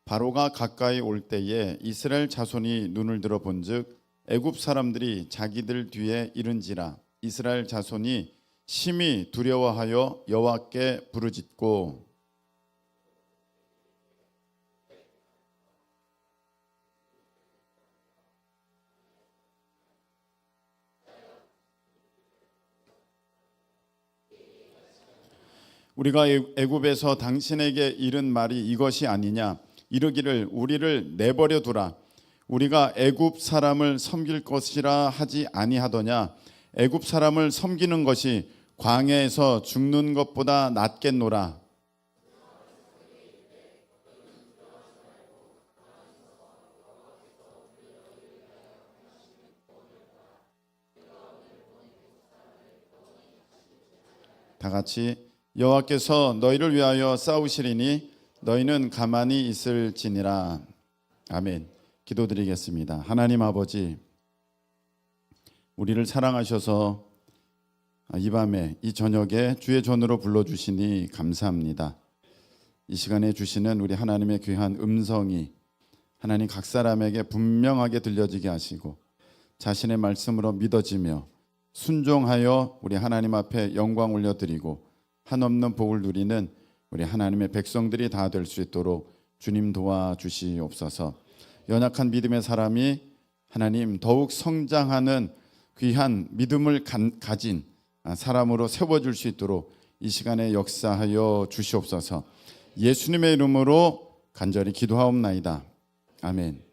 바로가 가까이 올 때에 이스라엘 자손이 눈을 들어 본즉 애굽 사람들이 자기들 뒤에 이른지라. 이스라엘 자손이 심히 두려워하여 여호와께 부르짖고 우리가 애굽에서 당신에게 이른 말이 이것이 아니냐. 이르기를 우리를 내버려 두라. 우리가 애굽 사람을 섬길 것이라 하지 아니하더냐. 애굽 사람을 섬기는 것이 광야에서 죽는 것보다 낫겠노라. 다 같이 여호와께서 너희를 위하여 싸우시리니 너희는 가만히 있을지니라. 아멘. 기도드리겠습니다. 하나님 아버지, 우리를 사랑하셔서 이 밤에 이 저녁에 주의 전으로 불러주시니 감사합니다. 이 시간에 주시는 우리 하나님의 귀한 음성이 하나님 각 사람에게 분명하게 들려지게 하시고 자신의 말씀으로 믿어지며 순종하여 우리 하나님 앞에 영광 올려드리고 한없는 복을 누리는 우리 하나님의 백성들이 다 될 수 있도록 주님 도와주시옵소서. 연약한 믿음의 사람이 하나님 더욱 성장하는 귀한 믿음을 가진 사람으로 세워줄 수 있도록 이 시간에 역사하여 주시옵소서. 예수님의 이름으로 간절히 기도하옵나이다. 아멘.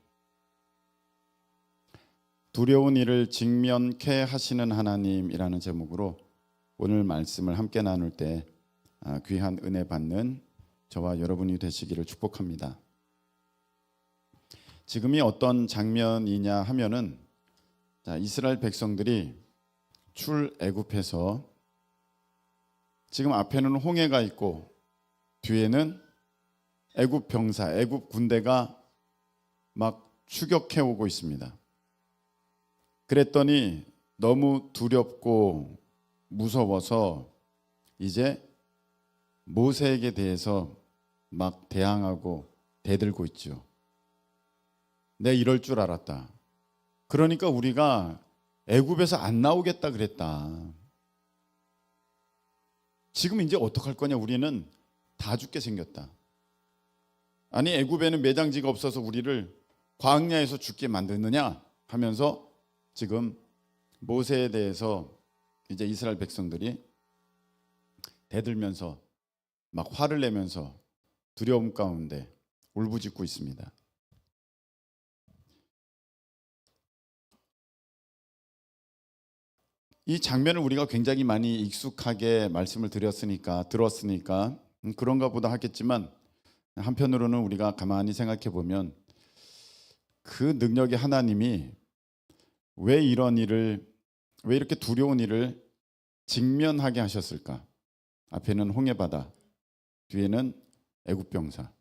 두려운 일을 직면케 하시는 하나님이라는 제목으로 오늘 말씀을 함께 나눌 때 귀한 은혜 받는 저와 여러분이 되시기를 축복합니다. 지금이 어떤 장면이냐 하면은 이스라엘 백성들이 출애굽해서 지금 앞에는 홍해가 있고 뒤에는 애굽 병사, 애굽 군대가 막 추격해 오고 있습니다. 그랬더니 너무 두렵고 무서워서 이제 모세에게 대해서 막 대항하고 대들고 있죠. 내 이럴 줄 알았다. 그러니까 우리가 애굽에서 안 나오겠다 그랬다. 지금 이제 어떡할 거냐. 우리는 다 죽게 생겼다. 아니 애굽에는 매장지가 없어서 우리를 광야에서 죽게 만드느냐 하면서 지금 모세에 대해서 이제 이스라엘 백성들이 대들면서 막 화를 내면서 두려움 가운데 울부짖고 있습니다. 이 장면을 우리가 굉장히 많이 익숙하게 말씀을 들었으니까 그런가 보다 하겠지만 한편으로는 우리가 가만히 생각해 보면 그 능력의 하나님이 왜 이런 일을, 왜 이렇게 두려운 일을 직면하게 하셨을까? 앞에는 홍해바다, 뒤에는 애굽 병사.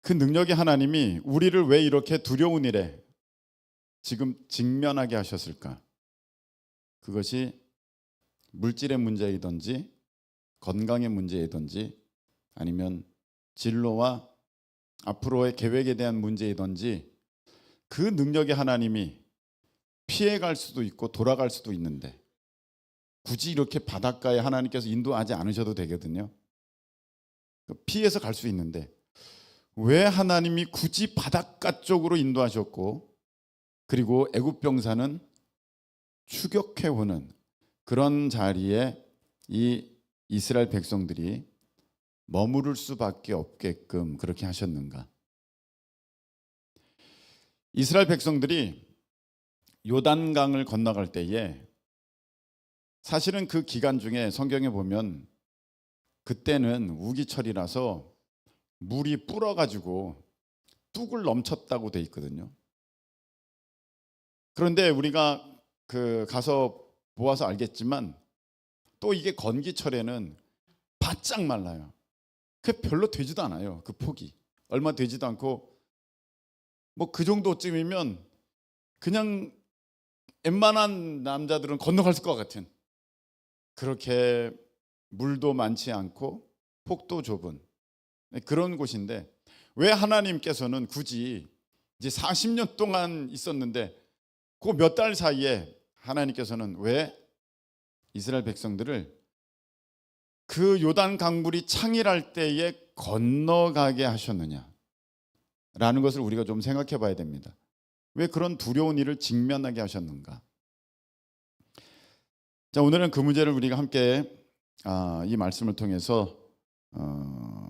그 능력의 하나님이 우리를 왜 이렇게 두려운 일에 지금 직면하게 하셨을까? 그것이 물질의 문제이든지 건강의 문제이든지 아니면 진로와 앞으로의 계획에 대한 문제이든지 그 능력의 하나님이 피해갈 수도 있고 돌아갈 수도 있는데 굳이 이렇게 바닷가에 하나님께서 인도하지 않으셔도 되거든요. 피해서 갈 수 있는데 왜 하나님이 굳이 바닷가 쪽으로 인도하셨고 그리고 애굽 병사는 추격해 오는 그런 자리에 이 이스라엘 백성들이 머무를 수밖에 없게끔 그렇게 하셨는가? 이스라엘 백성들이 요단강을 건너갈 때에 사실은 그 기간 중에 성경에 보면 그때는 우기철이라서 물이 불어가지고 뚝을 넘쳤다고 돼 있거든요. 그런데 우리가 가서 보아서 알겠지만 또 이게 건기철에는 바짝 말라요. 그게 별로 되지도 않아요. 그 폭이 얼마 되지도 않고 뭐 그 정도쯤이면 그냥 웬만한 남자들은 건너갈 것 같은 그렇게 물도 많지 않고 폭도 좁은 그런 곳인데 왜 하나님께서는 굳이 이제 40년 동안 있었는데 그 몇 달 사이에 하나님께서는 왜 이스라엘 백성들을 그 요단 강물이 창일할 때에 건너가게 하셨느냐라는 것을 우리가 좀 생각해 봐야 됩니다. 왜 그런 두려운 일을 직면하게 하셨는가? 자, 오늘은 그 문제를 우리가 함께 이 말씀을 통해서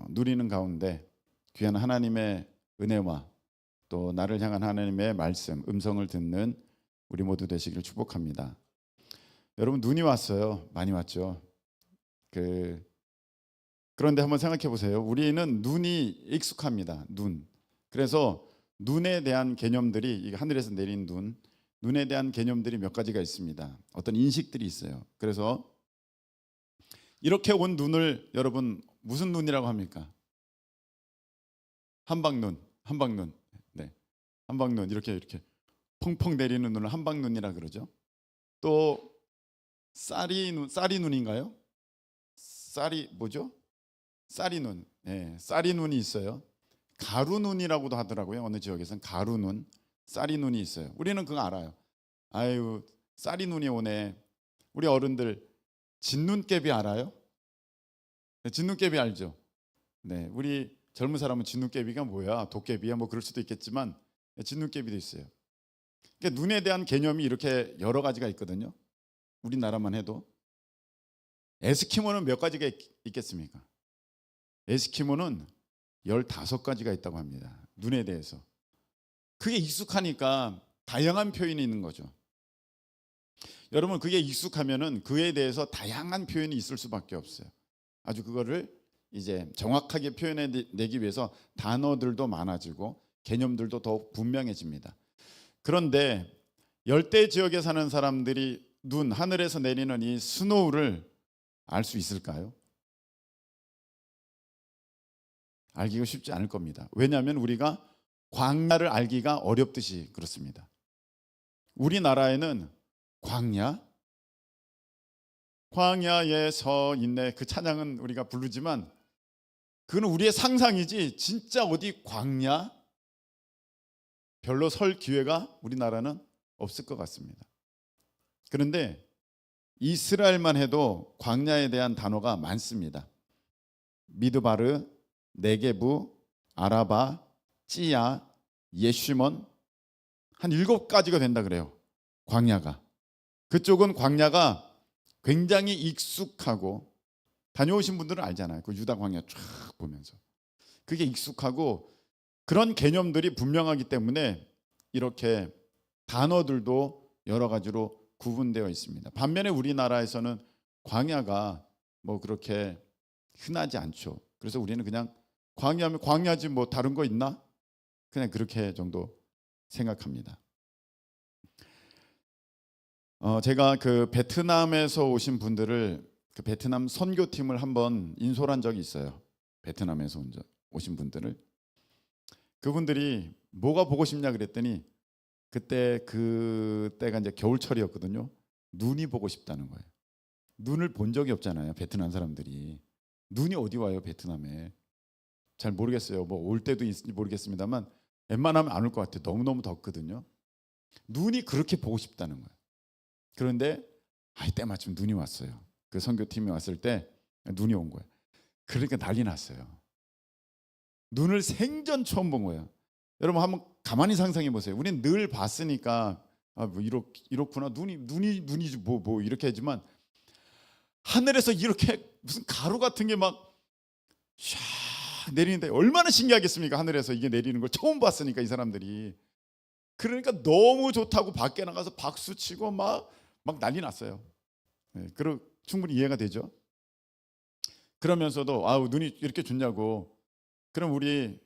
누리는 가운데 귀한 하나님의 은혜와 또 나를 향한 하나님의 말씀, 음성을 듣는 우리 모두 되시기를 축복합니다. 여러분, 눈이 왔어요. 많이 왔죠. 그런데 한번 생각해 보세요. 우리는 눈이 익숙합니다. 눈. 그래서 눈에 대한 개념들이 하늘에서 내린 눈에 대한 개념들이 몇 가지가 있습니다. 어떤 인식들이 있어요. 그래서 이렇게 온 눈을 여러분 무슨 눈이라고 합니까? 한방눈. 네. 한방눈 이렇게 펑펑 내리는 눈을 한방눈이라 그러죠. 또 쌀이 눈인가요? 쌀이 뭐죠? 쌀이 눈. 네, 쌀이 눈이 있어요. 가루 눈이라고도 하더라고요. 어느 지역에서는 가루 눈, 쌀이 눈이 있어요. 우리는 그거 알아요. 아유, 쌀이 눈이 오네. 우리 어른들 진눈깨비 알아요? 네, 진눈깨비 알죠? 네, 우리 젊은 사람은 진눈깨비가 뭐야? 도깨비야? 뭐 그럴 수도 있겠지만 진눈깨비도 있어요. 그러니까 눈에 대한 개념이 이렇게 여러 가지가 있거든요. 우리나라만 해도 에스키모는 몇 가지가 있겠습니까? 에스키모는 15가지가 있다고 합니다. 눈에 대해서. 그게 익숙하니까 다양한 표현이 있는 거죠. 여러분, 그게 익숙하면은 그에 대해서 다양한 표현이 있을 수밖에 없어요. 아주 그거를 이제 정확하게 표현해내기 위해서 단어들도 많아지고 개념들도 더욱 분명해집니다. 그런데 열대 지역에 사는 사람들이 하늘에서 내리는 이 스노우를 알 수 있을까요? 알기가 쉽지 않을 겁니다. 왜냐하면 우리가 광야를 알기가 어렵듯이 그렇습니다. 우리나라에는 광야에 서 있네, 그 찬양은 우리가 부르지만 그건 우리의 상상이지 진짜 어디 광야 별로 설 기회가 우리나라는 없을 것 같습니다. 그런데 이스라엘만 해도 광야에 대한 단어가 많습니다. 미드바르, 네게부, 아라바, 찌야, 예시몬, 한 7가지가 된다 그래요. 광야가. 그쪽은 광야가 굉장히 익숙하고, 다녀오신 분들은 알잖아요. 그 유다 광야 쫙 보면서 그게 익숙하고 그런 개념들이 분명하기 때문에 이렇게 단어들도 여러 가지로 구분되어 있습니다. 반면에 우리나라에서는 광야가 뭐 그렇게 흔하지 않죠. 그래서 우리는 그냥 광야면 광야지 뭐 다른 거 있나? 그냥 그렇게 정도 생각합니다. 제가 그 베트남에서 오신 분들을, 그 베트남 선교팀을 한번 인솔한 적이 있어요. 베트남에서 오신 분들을. 그분들이 뭐가 보고 싶냐 그랬더니 그때가 이제 겨울철이었거든요. 눈이 보고 싶다는 거예요. 눈을 본 적이 없잖아요, 베트남 사람들이. 눈이 어디 와요, 베트남에? 잘 모르겠어요. 뭐 올 때도 있을지 모르겠습니다만 웬만하면 안 올 것 같아요. 너무너무 덥거든요. 눈이 그렇게 보고 싶다는 거예요. 그런데 때마침 눈이 왔어요. 그 선교팀이 왔을 때 눈이 온 거예요. 그러니까 난리 났어요. 눈을 생전 처음 본 거예요. 여러분 한번 가만히 상상해 보세요. 우리는 늘 봤으니까 뭐 이렇구나, 눈이지 뭐 이렇게 하지만 하늘에서 이렇게 무슨 가루 같은 게 막 샥 내리는데 얼마나 신기하겠습니까? 하늘에서 이게 내리는 걸 처음 봤으니까 이 사람들이. 그러니까 너무 좋다고 밖에 나가서 박수 치고 막 난리 났어요. 네, 충분히 이해가 되죠. 그러면서도 눈이 이렇게 좋냐고, 그럼 우리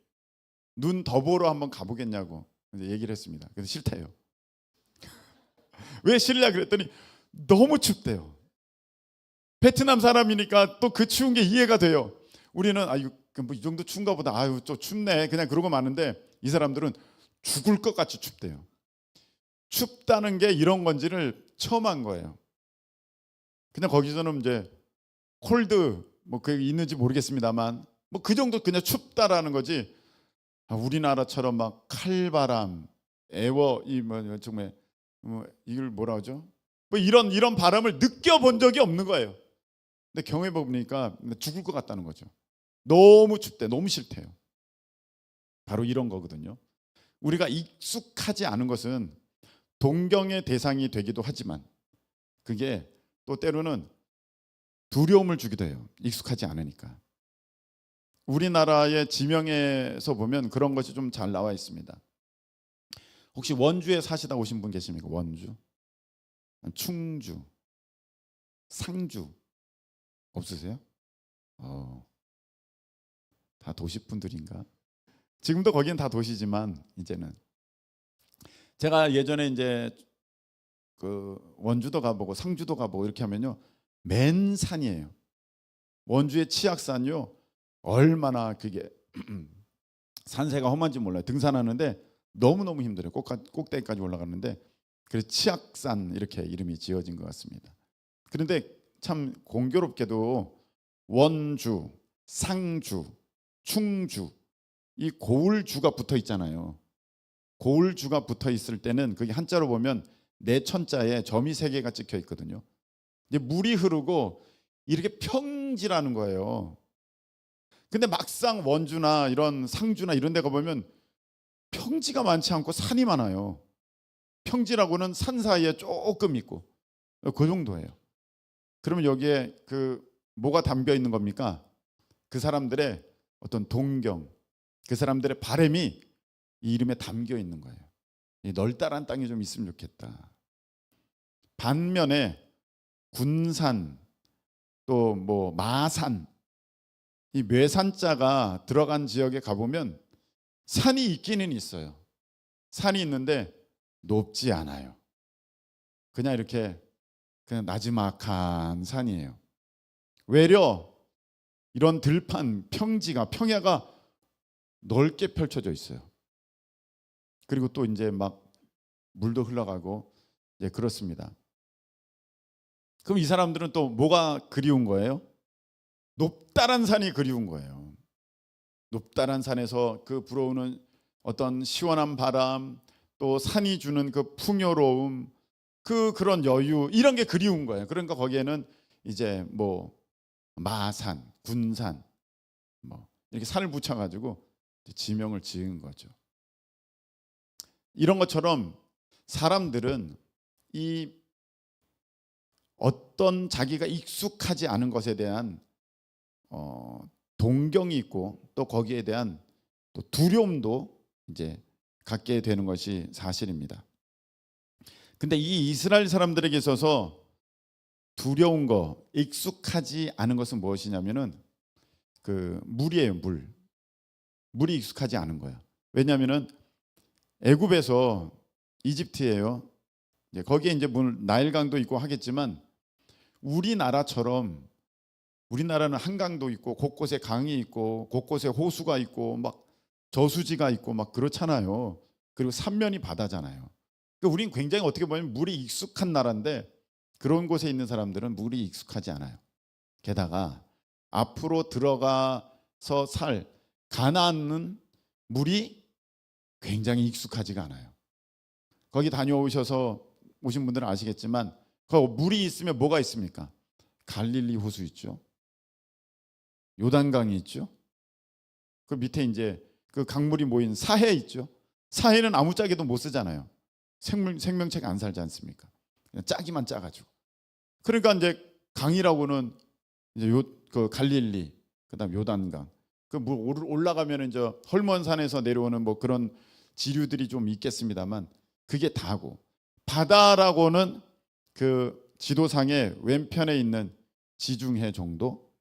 눈 더 보러 한번 가보겠냐고 얘기를 했습니다. 그래서 싫대요. 왜 싫냐 그랬더니 너무 춥대요. 베트남 사람이니까 또 그 추운 게 이해가 돼요. 우리는 뭐 이 정도 추운가 보다, 좀 춥네, 그냥 그러고 마는데 이 사람들은 죽을 것 같이 춥대요. 춥다는 게 이런 건지를 처음 한 거예요. 그냥 거기서는 이제 콜드 뭐 그게 있는지 모르겠습니다만 뭐 그 정도 그냥 춥다라는 거지. 우리나라처럼 막 칼바람, 애워 이뭐 정말 이걸 뭐라 하죠? 뭐 이런 바람을 느껴본 적이 없는 거예요. 근데 경험해 보니까 죽을 것 같다는 거죠. 너무 춥대, 너무 싫대요. 바로 이런 거거든요. 우리가 익숙하지 않은 것은 동경의 대상이 되기도 하지만 그게 또 때로는 두려움을 주기도 해요. 익숙하지 않으니까. 우리나라의 지명에서 보면 그런 것이 좀 잘 나와 있습니다. 혹시 원주에 사시다 오신 분 계십니까? 원주, 충주, 상주 없으세요? 다 도시 분들인가? 지금도 거기는 다 도시지만 이제는 제가 예전에 이제 그 원주도 가보고 상주도 가보고 이렇게 하면요, 맨 산이에요. 원주의 치악산요, 얼마나 그게 산세가 험한지 몰라요. 등산하는데 너무너무 힘들어요. 꼭대기까지 올라가는데 그래서 치악산 이렇게 이름이 지어진 것 같습니다. 그런데 참 공교롭게도 원주, 상주, 충주 이 고을주가 붙어 있잖아요. 고을주가 붙어 있을 때는 그게 한자로 보면 네 천자에 점이 세 개가 찍혀 있거든요. 이제 물이 흐르고 이렇게 평지라는 거예요. 근데 막상 원주나 이런 상주나 이런 데가 보면 평지가 많지 않고 산이 많아요. 평지라고는 산 사이에 조금 있고 그 정도예요. 그러면 여기에 그 뭐가 담겨 있는 겁니까? 그 사람들의 어떤 동경, 그 사람들의 바람이 이 이름에 담겨 있는 거예요. 이 널따란 땅이 좀 있으면 좋겠다. 반면에 군산, 또 뭐 마산, 이 매산자가 들어간 지역에 가보면 산이 있기는 있어요. 산이 있는데 높지 않아요. 그냥 이렇게 그냥 나지막한 산이에요. 외려 이런 들판, 평야가 넓게 펼쳐져 있어요. 그리고 또 이제 막 물도 흘러가고 이제 그렇습니다. 그럼 이 사람들은 또 뭐가 그리운 거예요? 높다란 산이 그리운 거예요. 높다란 산에서 그 불어오는 어떤 시원한 바람, 또 산이 주는 그 풍요로움, 그런 여유, 이런 게 그리운 거예요. 그러니까 거기에는 이제 뭐 마산, 군산, 뭐 이렇게 산을 붙여가지고 지명을 지은 거죠. 이런 것처럼 사람들은 이 어떤 자기가 익숙하지 않은 것에 대한 동경이 있고 또 거기에 대한 또 두려움도 이제 갖게 되는 것이 사실입니다. 근데 이 이스라엘 사람들에게 있어서 두려운 거, 익숙하지 않은 것은 무엇이냐면은 그 물이에요, 물. 물이 익숙하지 않은 거예요. 왜냐하면은 애굽에서 이집트예요. 거기에 이제 나일강도 있고 하겠지만 우리나라처럼 우리나라는 한강도 있고 곳곳에 강이 있고 곳곳에 호수가 있고 막 저수지가 있고 막 그렇잖아요. 그리고 삼면이 바다잖아요. 그러니까 우리는 굉장히 어떻게 보면 물이 익숙한 나라인데 그런 곳에 있는 사람들은 물이 익숙하지 않아요. 게다가 앞으로 들어가서 살 가나안은 물이 굉장히 익숙하지가 않아요. 거기 다녀오셔서 오신 분들은 아시겠지만 거기 물이 있으면 뭐가 있습니까? 갈릴리 호수 있죠. 요단강이 있죠. 그 밑에 이제 그 강물이 모인 사해 있죠. 사해는 아무짝에도 못 쓰잖아요. 생명체가 안 살지 않습니까? 그냥 짜기만 짜가지고. 그러니까 이제 강이라고는 이제 그 갈릴리, 그다음 요단강. 그 물 올라가면 이제 헐몬산에서 내려오는 뭐 그런 지류들이 좀 있겠습니다만 그게 다고, 바다라고는 그 지도상의 왼편에 있는 지중해 정도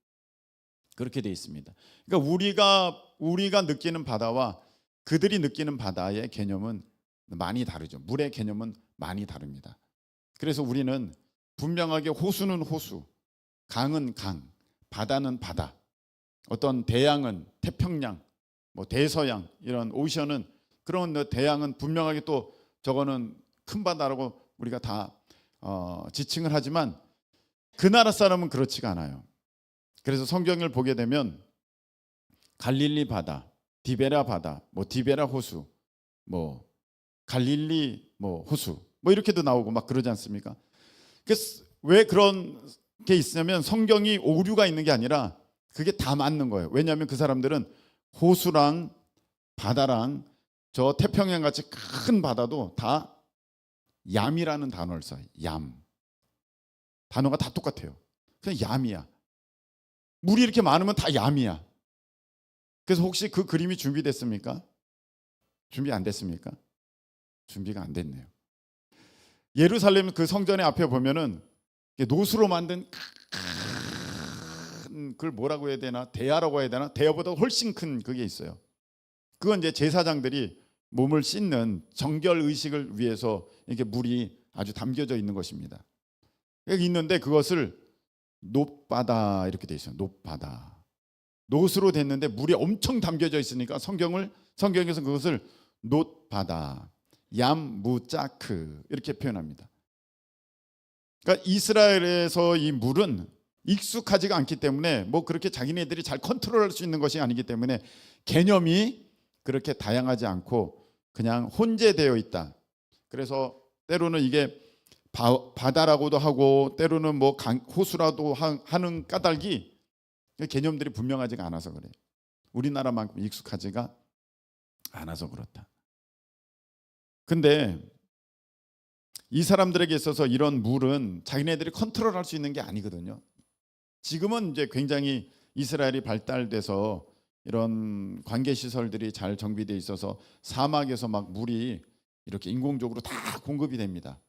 그렇게 돼 있습니다. 그러니까 우리가 느끼는 바다와 그들이 느끼는 바다의 개념은 많이 다르죠. 물의 개념은 많이 다릅니다. 그래서 우리는 분명하게 호수는 호수, 강은 강, 바다는 바다, 어떤 대양은 태평양, 뭐 대서양, 이런 오션은 그런 대양은 분명하게 또 저거는 큰 바다라고 우리가 다 지칭을 하지만 그 나라 사람은 그렇지가 않아요. 그래서 성경을 보게 되면 갈릴리 바다, 디베라 바다, 뭐 디베라 호수, 뭐 갈릴리 뭐 호수, 뭐 이렇게도 나오고 막 그러지 않습니까? 그래서 왜 그런 게 있냐면 성경이 오류가 있는 게 아니라 그게 다 맞는 거예요. 왜냐하면 그 사람들은 호수랑 바다랑 저 태평양 같이 큰 바다도 다 얌이라는 단어를 써요. 얌. 단어가 다 똑같아요. 그냥 얌이야. 물이 이렇게 많으면 다 얌이야. 그래서 혹시 그 그림이 준비됐습니까? 준비 안 됐습니까? 준비가 안 됐네요. 예루살렘 그 성전의 앞에 보면은 노수로 만든 큰 그걸 뭐라고 해야 되나? 대야라고 해야 되나? 대야보다 훨씬 큰 그게 있어요. 그건 이제 제사장들이 몸을 씻는 정결 의식을 위해서 이렇게 물이 아주 담겨져 있는 것입니다. 여기 있는데 그것을 놋바다 이렇게 돼 있어요. 놋바다. 놋으로 됐는데 물이 엄청 담겨져 있으니까 성경에서 그것을 놋바다, 얌무짜크 이렇게 표현합니다. 그러니까 이스라엘에서 이 물은 익숙하지가 않기 때문에 뭐 그렇게 자기네들이 잘 컨트롤할 수 있는 것이 아니기 때문에 개념이 그렇게 다양하지 않고 그냥 혼재되어 있다. 그래서 때로는 이게 바다라고도 하고 때로는 뭐 호수라도 하는 까닭이 개념들이 분명하지가 않아서 그래요. 우리나라만큼 익숙하지가 않아서 그렇다. 근데 이 사람들에게 있어서 이런 물은 자기네들이 컨트롤할 수 있는 게 아니거든요. 지금은 이제 굉장히 이스라엘이 발달돼서 이런 관계 시설들이 잘 정비돼 있어서 사막에서 막 물이 이렇게 인공적으로 다 공급이 됩니다.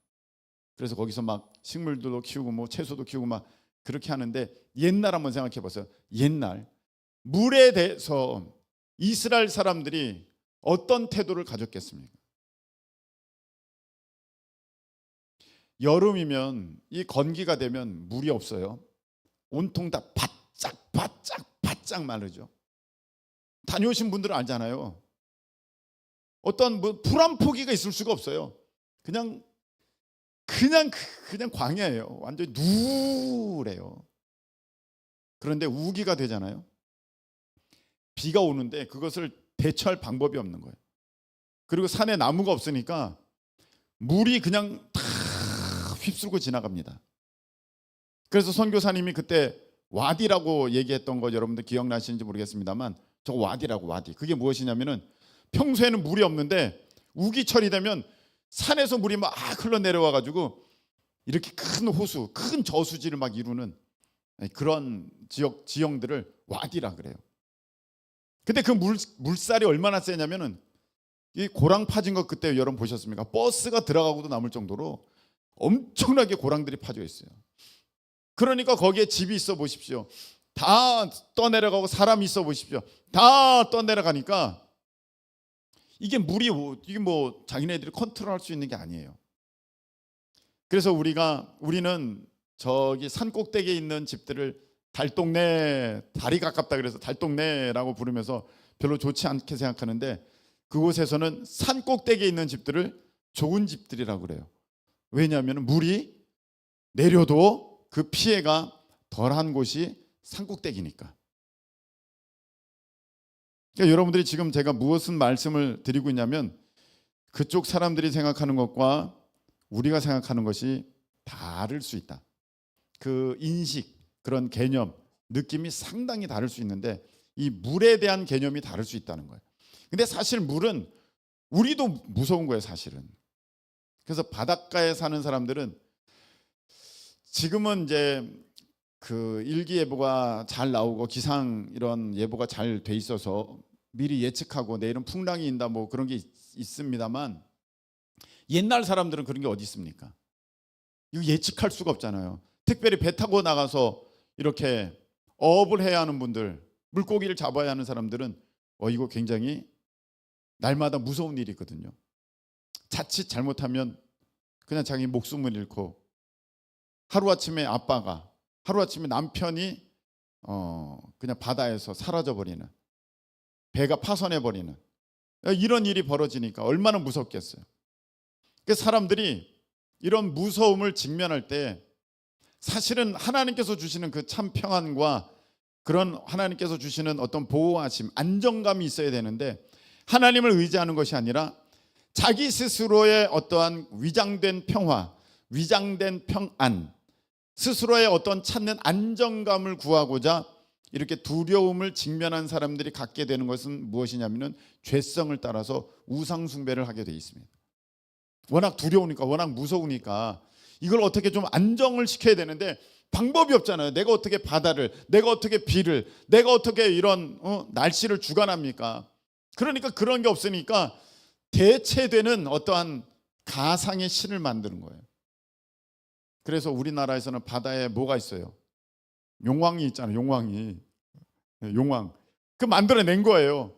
그래서 거기서 막 식물들도 키우고 뭐 채소도 키우고 막 그렇게 하는데 옛날 한번 생각해 보세요. 옛날 물에 대해서 이스라엘 사람들이 어떤 태도를 가졌겠습니까? 여름이면 이 건기가 되면 물이 없어요. 온통 다 바짝 마르죠. 다녀오신 분들은 알잖아요. 어떤 뭐 불 한 포기가 있을 수가 없어요. 그냥 광야예요. 완전히 누래요. 그런데 우기가 되잖아요. 비가 오는데 그것을 대처할 방법이 없는 거예요. 그리고 산에 나무가 없으니까 물이 그냥 다 휩쓸고 지나갑니다. 그래서 선교사님이 그때 와디라고 얘기했던 거 여러분들 기억나시는지 모르겠습니다만 저거 와디라고 와디. 그게 무엇이냐면은 평소에는 물이 없는데 우기철이 되면 산에서 물이 막 흘러내려와 가지고 이렇게 큰 호수, 큰 저수지를 막 이루는 그런 지형들을 와디라 그래요. 근데 그 물살이 얼마나 세냐면은 이 고랑 파진 거 그때 여러분 보셨습니까? 버스가 들어가고도 남을 정도로 엄청나게 고랑들이 파져 있어요. 그러니까 거기에 집이 있어 보십시오. 다 떠내려가고 사람이 있어 보십시오. 다 떠내려가니까 이게 뭐 자기네들이 컨트롤할 수 있는 게 아니에요. 그래서 우리는 저기 산 꼭대기에 있는 집들을 달동네, 다리 가깝다 그래서 달동네라고 부르면서 별로 좋지 않게 생각하는데 그곳에서는 산 꼭대기에 있는 집들을 좋은 집들이라고 그래요. 왜냐하면 물이 내려도 그 피해가 덜한 곳이 산 꼭대기니까. 그러니까 여러분들이 지금 제가 무엇을 말씀을 드리고 있냐면 그쪽 사람들이 생각하는 것과 우리가 생각하는 것이 다를 수 있다. 그 인식, 그런 개념, 느낌이 상당히 다를 수 있는데 이 물에 대한 개념이 다를 수 있다는 거예요. 근데 사실 물은 우리도 무서운 거예요, 사실은. 그래서 바닷가에 사는 사람들은 지금은 이제 그 일기예보가 잘 나오고 기상 이런 예보가 잘 돼 있어서 미리 예측하고 내일은 풍랑이 인다 뭐 그런 게 있습니다만 옛날 사람들은 그런 게 어디 있습니까? 이거 예측할 수가 없잖아요. 특별히 배 타고 나가서 이렇게 어업을 해야 하는 분들, 물고기를 잡아야 하는 사람들은 이거 굉장히 날마다 무서운 일이거든요. 자칫 잘못하면 그냥 자기 목숨을 잃고 하루아침에 남편이 그냥 바다에서 사라져버리는, 배가 파손해버리는 이런 일이 벌어지니까 얼마나 무섭겠어요. 그래서 사람들이 이런 무서움을 직면할 때 사실은 하나님께서 주시는 그 참 평안과 그런 하나님께서 주시는 어떤 보호하심, 안정감이 있어야 되는데 하나님을 의지하는 것이 아니라 자기 스스로의 어떠한 위장된 평화, 위장된 평안, 스스로의 어떤 찾는 안정감을 구하고자 이렇게 두려움을 직면한 사람들이 갖게 되는 것은 무엇이냐면은 죄성을 따라서 우상 숭배를 하게 돼 있습니다. 워낙 두려우니까, 워낙 무서우니까 이걸 어떻게 좀 안정을 시켜야 되는데 방법이 없잖아요. 내가 어떻게 바다를, 내가 어떻게 비를, 내가 어떻게 이런 날씨를 주관합니까? 그러니까 그런 게 없으니까 대체되는 어떠한 가상의 신을 만드는 거예요. 그래서 우리나라에서는 바다에 뭐가 있어요? 용왕이 있잖아요. 용왕이. 용왕. 그 만들어낸 거예요.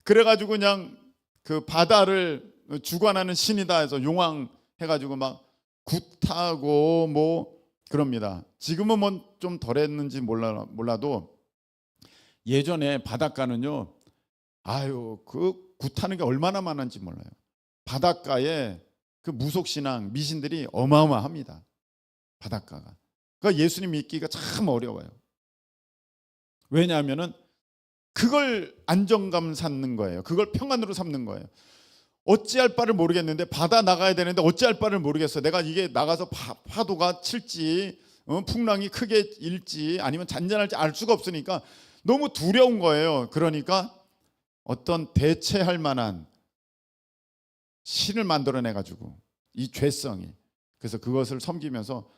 그래가지고 그냥 그 바다를 주관하는 신이다 해서 용왕 해가지고 막 굿하고 뭐 그럽니다. 지금은 뭐 좀 덜했는지 몰라도 예전에 바닷가는요. 아유 그 굿하는 게 얼마나 많은지 몰라요. 바닷가에 그 무속신앙 미신들이 어마어마합니다. 바닷가가. 그러니까 예수님 믿기가 참 어려워요. 왜냐하면은 그걸 안정감 삼는 거예요. 그걸 평안으로 삼는 거예요. 어찌할 바를 모르겠는데 바다 나가야 되는데 어찌할 바를 모르겠어. 내가 이게 나가서 파도가 칠지 풍랑이 크게 일지 아니면 잔잔할지 알 수가 없으니까 너무 두려운 거예요. 그러니까 어떤 대체할 만한 신을 만들어내 가지고 이 죄성이 그래서 그것을 섬기면서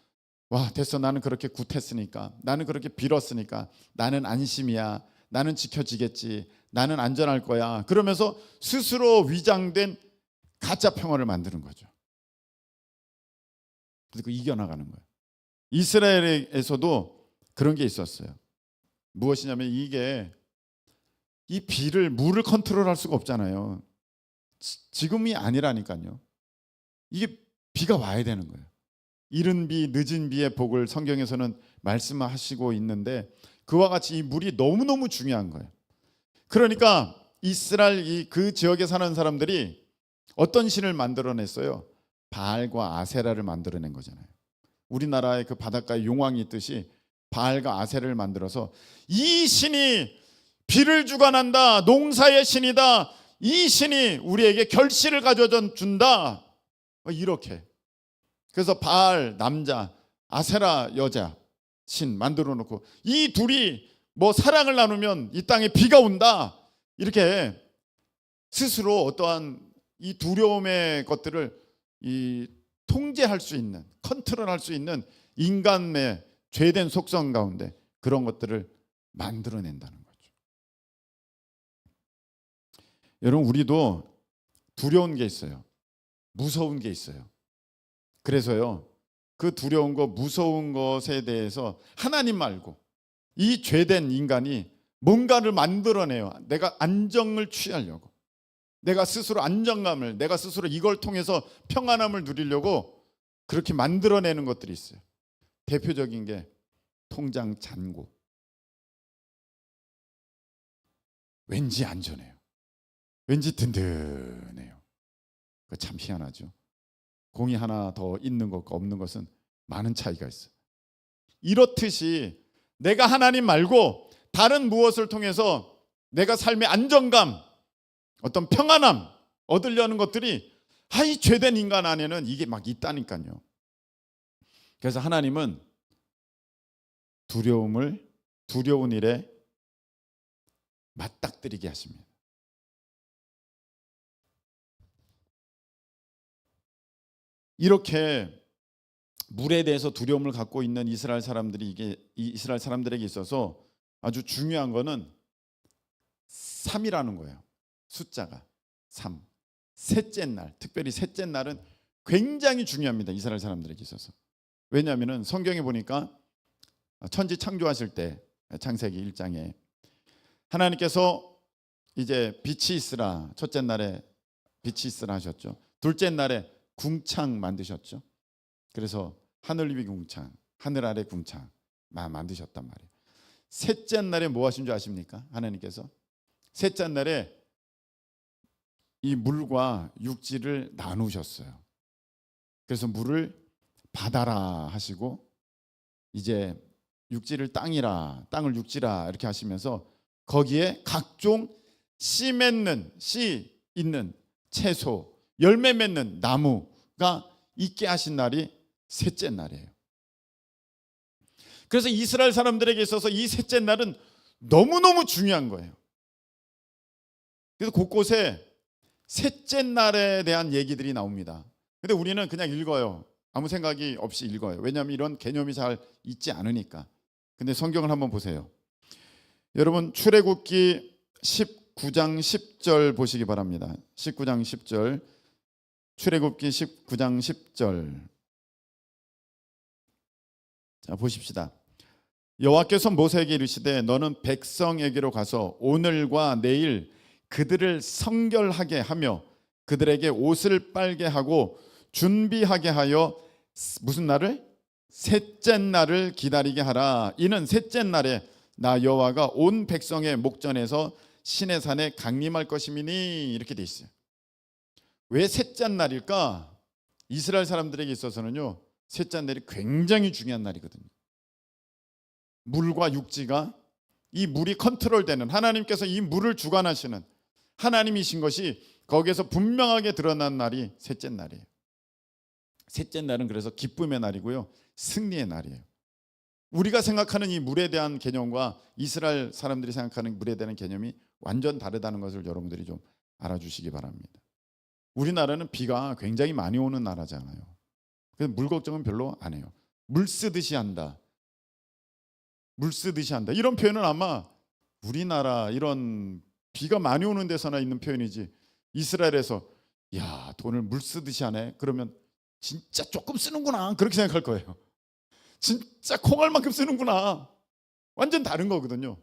와 됐어 나는 그렇게 굿했으니까 나는 그렇게 빌었으니까 나는 안심이야 나는 지켜지겠지 나는 안전할 거야 그러면서 스스로 위장된 가짜 평화를 만드는 거죠. 그리고 이겨나가는 거예요. 이스라엘에서도 그런 게 있었어요. 무엇이냐면 이게 이 비를 물을 컨트롤할 수가 없잖아요. 지금이 아니라니까요. 이게 비가 와야 되는 거예요. 이른 비, 늦은 비의 복을 성경에서는 말씀하시고 있는데 그와 같이 이 물이 너무너무 중요한 거예요. 그러니까 이스라엘 그 지역에 사는 사람들이 어떤 신을 만들어냈어요? 바알과 아세라를 만들어낸 거잖아요. 우리나라의 그 바닷가에 용왕이 있듯이 바알과 아세라를 만들어서 이 신이 비를 주관한다. 농사의 신이다. 이 신이 우리에게 결실을 가져다 준다. 이렇게. 그래서 바알 남자, 아세라 여자 신 만들어 놓고 이 둘이 뭐 사랑을 나누면 이 땅에 비가 온다. 이렇게 스스로 어떠한 이 두려움의 것들을 이 통제할 수 있는, 컨트롤할 수 있는 인간의 죄된 속성 가운데 그런 것들을 만들어낸다는 거죠. 여러분 우리도 두려운 게 있어요. 무서운 게 있어요. 그래서요. 그 두려운 거 무서운 것에 대해서 하나님 말고 이 죄된 인간이 뭔가를 만들어내요. 내가 안정을 취하려고 내가 스스로 안정감을 내가 스스로 이걸 통해서 평안함을 누리려고 그렇게 만들어내는 것들이 있어요. 대표적인 게 통장 잔고. 왠지 안전해요. 왠지 든든해요. 참 희한하죠. 공이 하나 더 있는 것과 없는 것은 많은 차이가 있어요. 이렇듯이 내가 하나님 말고 다른 무엇을 통해서 내가 삶의 안정감, 어떤 평안함 얻으려는 것들이 이 죄된 인간 안에는 이게 막 있다니까요. 그래서 하나님은 두려운 일에 맞닥뜨리게 하십니다. 이렇게 물에 대해서 두려움을 갖고 있는 이스라엘 사람들에게 있어서 아주 중요한 거는 3이라는 거예요. 숫자가 3. 셋째 날, 특별히 셋째 날은 굉장히 중요합니다. 이스라엘 사람들에게 있어서. 왜냐하면 성경에 보니까 천지 창조하실 때 창세기 1장에 하나님께서 이제 빛이 있으라 첫째 날에 빛이 있으라 하셨죠. 둘째 날에 궁창 만드셨죠. 그래서 하늘 위 궁창, 하늘 아래 궁창 만드셨단 말이에요. 셋째 날에 뭐 하신 줄 아십니까? 하나님께서 셋째 날에 이 물과 육지를 나누셨어요. 그래서 물을 바다라 하시고 이제 육지를 땅이라, 땅을 육지라 이렇게 하시면서 거기에 각종 씨 있는 채소, 열매 맺는 나무가 있게 하신 날이 셋째 날이에요. 그래서 이스라엘 사람들에게 있어서 이 셋째 날은 너무너무 중요한 거예요. 그래서 곳곳에 셋째 날에 대한 얘기들이 나옵니다. 근데 우리는 그냥 읽어요. 아무 생각이 없이 읽어요. 왜냐하면 이런 개념이 잘 있지 않으니까. 근데 성경을 한번 보세요. 여러분 출애굽기 19장 10절 보시기 바랍니다. 19장 10절. 출애굽기 19장 10절. 자, 보십시다. 여호와께서 모세에게 이르시되 너는 백성에게로 가서 오늘과 내일 그들을 성결하게 하며 그들에게 옷을 빨게 하고 준비하게 하여 무슨 날을? 셋째 날을 기다리게 하라. 이는 셋째 날에 나 여호와가 온 백성의 목전에서 시내 산에 강림할 것임이니. 이렇게 돼 있어요. 왜 셋째 날일까? 이스라엘 사람들에게 있어서는요, 셋째 날이 굉장히 중요한 날이거든요. 물과 육지가, 이 물이 컨트롤되는, 하나님께서 이 물을 주관하시는 하나님이신 것이 거기에서 분명하게 드러난 날이 셋째 날이에요. 셋째 날은 그래서 기쁨의 날이고요, 승리의 날이에요. 우리가 생각하는 이 물에 대한 개념과 이스라엘 사람들이 생각하는 물에 대한 개념이 완전 다르다는 것을 여러분들이 좀 알아주시기 바랍니다. 우리나라는 비가 굉장히 많이 오는 나라잖아요. 그래서 물 걱정은 별로 안 해요. 물 쓰듯이 한다. 물 쓰듯이 한다. 이런 표현은 아마 우리나라 이런 비가 많이 오는 데서나 있는 표현이지, 이스라엘에서 야, 돈을 물 쓰듯이 하네. 그러면 진짜 조금 쓰는구나. 그렇게 생각할 거예요. 진짜 콩알만큼 쓰는구나. 완전 다른 거거든요.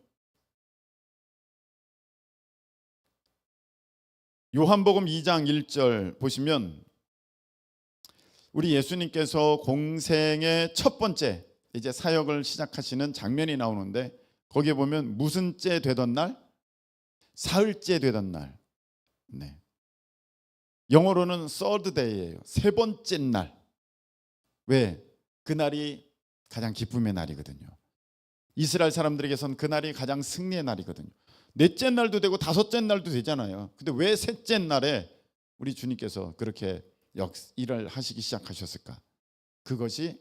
요한복음 2장 1절 보시면 우리 예수님께서 공생의 첫 번째 이제 사역을 시작하시는 장면이 나오는데, 거기에 보면 무슨 째 되던 날? 사흘째 되던 날. 네. 영어로는 third day예요. 세 번째 날. 왜? 그날이 가장 기쁨의 날이거든요. 이스라엘 사람들에게선 그날이 가장 승리의 날이거든요. 넷째 날도 되고 다섯째 날도 되잖아요. 근데 왜 셋째 날에 우리 주님께서 그렇게 일을 하시기 시작하셨을까? 그것이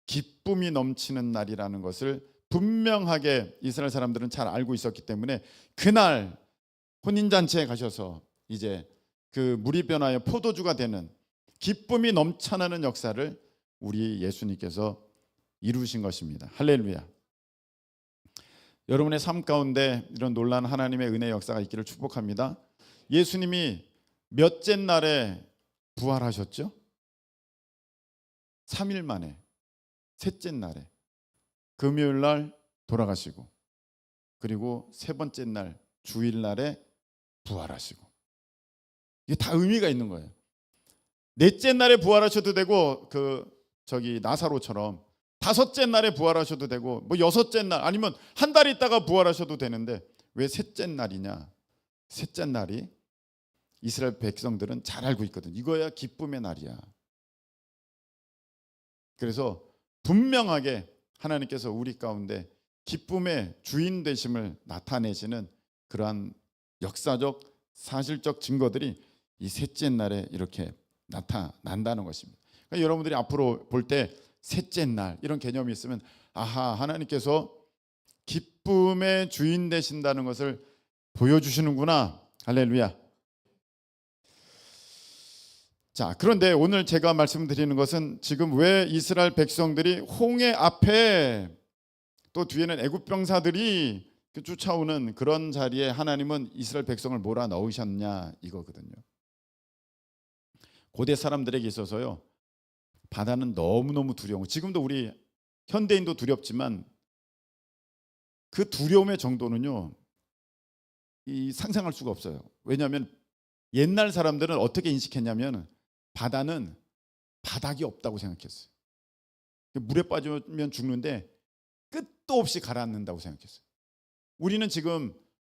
기쁨이 넘치는 날이라는 것을 분명하게 이스라엘 사람들은 잘 알고 있었기 때문에 그날 혼인잔치에 가셔서 이제 그 물이 변하여 포도주가 되는 기쁨이 넘쳐나는 역사를 우리 예수님께서 이루신 것입니다. 할렐루야. 여러분의 삶 가운데 이런 놀라운 하나님의 은혜 역사가 있기를 축복합니다. 예수님이 몇째 날에 부활하셨죠? 3일 만에, 셋째 날에, 금요일 날 돌아가시고, 그리고 세 번째 날 주일날에 부활하시고, 이게 다 의미가 있는 거예요. 넷째 날에 부활하셔도 되고 나사로처럼 다섯째 날에 부활하셔도 되고, 뭐 여섯째 날 아니면 한 달 있다가 부활하셔도 되는데 왜 셋째 날이냐? 셋째 날이 이스라엘 백성들은 잘 알고 있거든. 이거야 기쁨의 날이야. 그래서 분명하게 하나님께서 우리 가운데 기쁨의 주인 되심을 나타내시는 그러한 역사적 사실적 증거들이 이 셋째 날에 이렇게 나타난다는 것입니다. 그러니까 여러분들이 앞으로 볼 때 셋째 날 이런 개념이 있으면 아하, 하나님께서 기쁨의 주인 되신다는 것을 보여주시는구나. 할렐루야. 자, 그런데 오늘 제가 말씀드리는 것은 지금 왜 이스라엘 백성들이 홍해 앞에 또 뒤에는 애굽 병사들이 쫓아오는 그런 자리에 하나님은 이스라엘 백성을 몰아 넣으셨냐 이거거든요. 고대 사람들에게 있어서요, 바다는 너무너무 두려워. 지금도 우리 현대인도 두렵지만 그 두려움의 정도는요, 상상할 수가 없어요. 왜냐하면 옛날 사람들은 어떻게 인식했냐면 바다는 바닥이 없다고 생각했어요. 물에 빠지면 죽는데 끝도 없이 가라앉는다고 생각했어요. 우리는 지금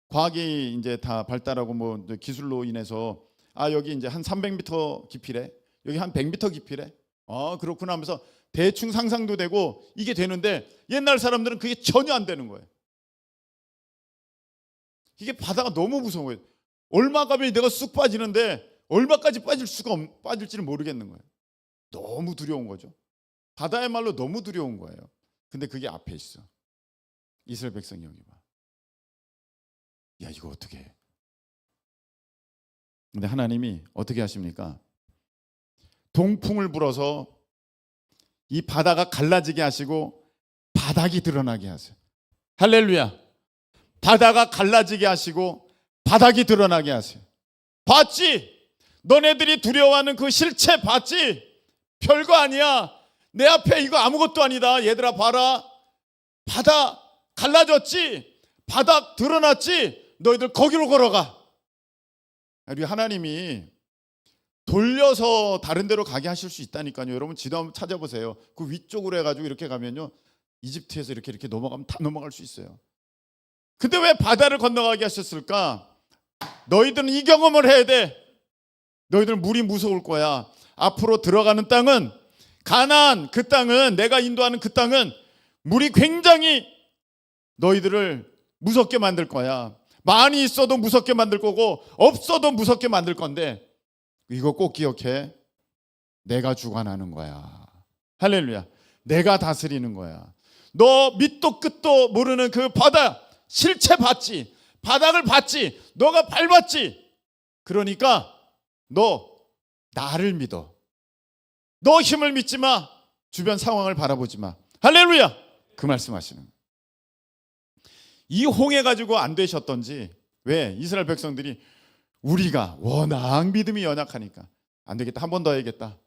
과학이 이제 다 발달하고 뭐 기술로 인해서 여기 이제 한 300m 깊이래, 여기 한 100m 깊이래. 그렇구나 하면서 대충 상상도 되고 이게 되는데 옛날 사람들은 그게 전혀 안 되는 거예요. 이게 바다가 너무 무서운 거예요. 얼마 가면 내가 쑥 빠지는데 얼마까지 빠질지를 모르겠는 거예요. 너무 두려운 거죠. 바다야말로 너무 두려운 거예요. 근데 그게 앞에 있어. 이스라엘 백성이 여기 봐. 야, 이거 어떻게 해? 근데 하나님이 어떻게 하십니까? 동풍을 불어서 이 바다가 갈라지게 하시고 바닥이 드러나게 하세요. 할렐루야. 바다가 갈라지게 하시고 바닥이 드러나게 하세요. 봤지? 너네들이 두려워하는 그 실체 봤지? 별거 아니야. 내 앞에 이거 아무것도 아니다. 얘들아 봐라. 바다 갈라졌지? 바닥 드러났지? 너희들 거기로 걸어가. 우리 하나님이 돌려서 다른 데로 가게 하실 수 있다니까요. 여러분 지도 한번 찾아보세요. 그 위쪽으로 해가지고 이렇게 가면요, 이집트에서 이렇게 넘어가면 다 넘어갈 수 있어요. 근데 왜 바다를 건너가게 하셨을까? 너희들은 이 경험을 해야 돼. 너희들은 물이 무서울 거야. 앞으로 들어가는 땅은, 가나안 그 땅은, 내가 인도하는 그 땅은 물이 굉장히 너희들을 무섭게 만들 거야. 많이 있어도 무섭게 만들 거고 없어도 무섭게 만들 건데 이거 꼭 기억해. 내가 주관하는 거야. 할렐루야. 내가 다스리는 거야. 너 밑도 끝도 모르는 그 바다 실체 봤지? 바닥을 봤지? 너가 밟았지? 그러니까 너 나를 믿어. 너 힘을 믿지 마. 주변 상황을 바라보지 마. 할렐루야. 그 말씀하시는 거예요. 이 홍해 가지고 안 되셨던지, 왜 이스라엘 백성들이 우리가 워낙 믿음이 연약하니까 안 되겠다, 한 번 더 해야겠다.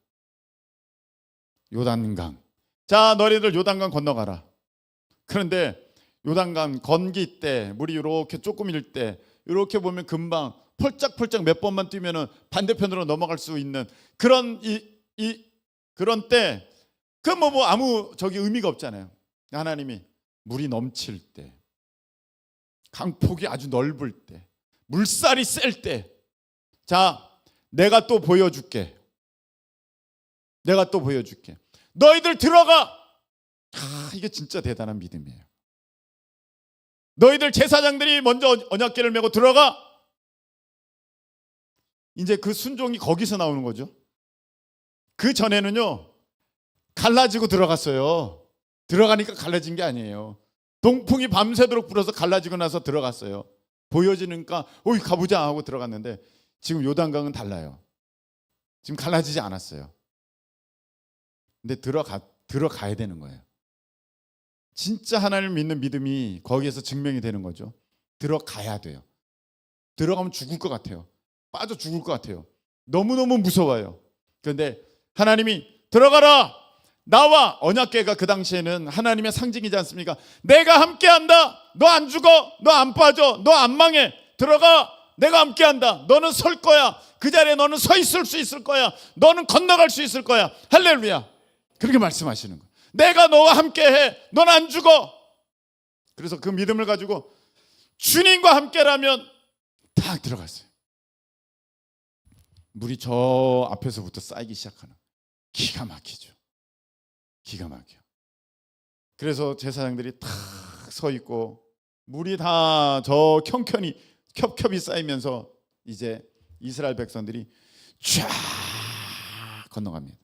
요단강. 자, 너희들 요단강 건너가라. 그런데 요단강 건기 때, 물이 이렇게 조금일 때, 이렇게 보면 금방 펄짝펄짝 몇 번만 뛰면은 반대편으로 넘어갈 수 있는 그런 그런 때, 그 아무 의미가 없잖아요. 하나님이 물이 넘칠 때, 강폭이 아주 넓을 때, 물살이 셀 때, 자, 내가 또 보여줄게. 내가 또 보여줄게. 너희들 들어가. 이게 진짜 대단한 믿음이에요. 너희들 제사장들이 먼저 언약궤를 메고 들어가. 이제 그 순종이 거기서 나오는 거죠. 그 전에는요, 갈라지고 들어갔어요. 들어가니까 갈라진 게 아니에요. 동풍이 밤새도록 불어서 갈라지고 나서 들어갔어요. 보여지니까 오이 가보자 하고 들어갔는데, 지금 요단강은 달라요. 지금 갈라지지 않았어요. 근데 들어가야 되는 거예요. 진짜 하나님을 믿는 믿음이 거기에서 증명이 되는 거죠. 들어가야 돼요. 들어가면 죽을 것 같아요. 빠져 죽을 것 같아요. 너무너무 무서워요. 그런데 하나님이 들어가라. 나와. 언약궤가 그 당시에는 하나님의 상징이지 않습니까? 내가 함께한다. 너 안 죽어. 너 안 빠져. 너 안 망해. 들어가. 내가 함께한다. 너는 설 거야. 그 자리에 너는 서 있을 수 있을 거야. 너는 건너갈 수 있을 거야. 할렐루야. 그렇게 말씀하시는 거예요. 내가 너와 함께해. 넌 안 죽어. 그래서 그 믿음을 가지고 주님과 함께라면 딱 들어갔어요. 물이 저 앞에서부터 쌓이기 시작하는, 기가 막히죠. 기가 막혀. 그래서 제사장들이 탁 서 있고 물이 다 저 겹겹이 쌓이면서 이제 이스라엘 백성들이 쫙 건너갑니다.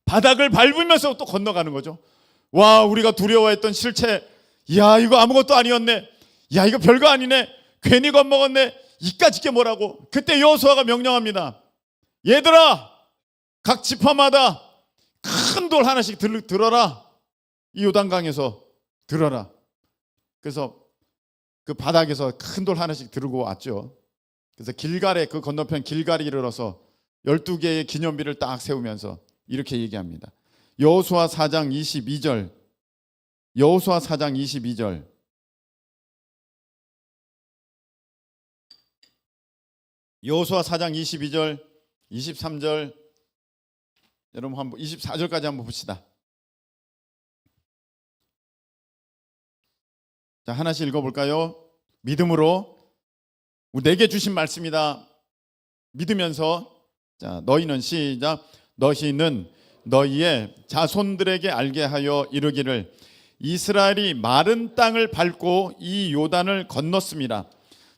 바닥을 밟으면서 또 건너가는 거죠. 와, 우리가 두려워했던 실체, 야, 이거 아무것도 아니었네. 야, 이거 별거 아니네. 괜히 겁먹었네. 이까짓 게 뭐라고. 그때 여호수아가 명령합니다. 얘들아, 각 지파마다 큰 돌 하나씩 들어라. 이 요단강에서 들어라. 그래서 그 바닥에서 큰 돌 하나씩 들고 왔죠. 그래서 길갈에, 그 건너편 길갈에 이르러서 12개의 기념비를 딱 세우면서 이렇게 얘기합니다. 여호수아 4장 22절. 여호수아 4장 22절. 여호수아 4장 22절, 23절. 여러분 한번 24절까지 한번 봅시다. 자, 하나씩 읽어볼까요? 믿음으로. 내게 주신 말씀이다. 믿으면서, 자, 너희는 시작. 너희는 너희의 자손들에게 알게 하여 이르기를 이스라엘이 마른 땅을 밟고 이 요단을 건넜습니다.